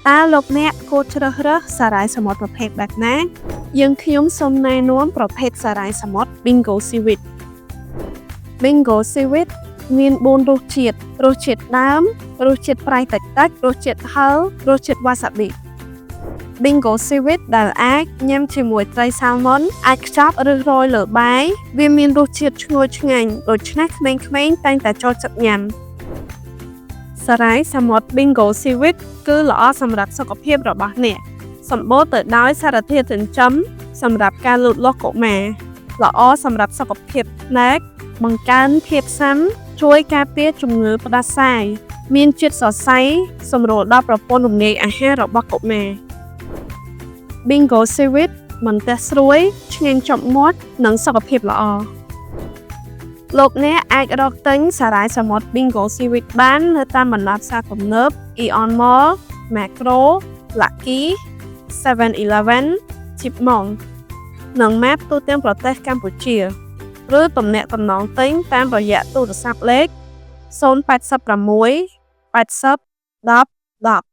តើលោកអ្នកគួរជ្រើសរើសសារាយសមុទ្រប្រភេទបែបណាយើងខ្ញុំសូមណែនាំប្រភេទសារាយសមុទ្រ Bingo Seaweed Bingo Seaweed មាន4រសជាតិដើមរសជាតិប្រៃតិចៗរសជាតិហឹររសជាតិវ៉ាសាប៊ី Bingo Seaweed ដែលអាចញ៉ាំជាមួយត្រីសាល់ម៉ុនអាចខ្ចប់ឬរោយលើបាយវាមានរសជាតិឈ្ងុយឆ្ងាញ់ដូច្នេះក្មេងៗតែងតែចូលចិត្តញ៉ាំសារាយសមុទ្រ Bingo Seaweed គឺល្អសម្រាប់សុខភាពរបស់អ្នកសម្បូរទៅដោយសារធាតុចិញ្ចឹមសម្រាប់ការលូតលាស់កុមារល្អសម្រាប់សុខភាពភ្នែកបង្កើនភាពស៊ាំជួយការពារជំងឺផ្ដាសាយមានជាតិសរសៃសម្រួលដល់ប្រព័ន្ធរំលាយអាហាររបស់កុមារ Bingo Seaweed មិនទះស្រួយឆ្ងាញ់ជាប់មាត់និងសុខភាពល្អលោកអ្នកអាចរកទិញសារាយសមុទ្រ Bingo Seaweed បាននៅតាមបណ្ដាផ្សារទំនើប Aeon Mall, Makro, Lucky, 7-Eleven, Chipmunk និង Map ទូទាំងប្រទេសកម្ពុជាឬទំនាក់ទំនងទិញតាមរយៈទូរស័ព្ទលេខ086 80 10 10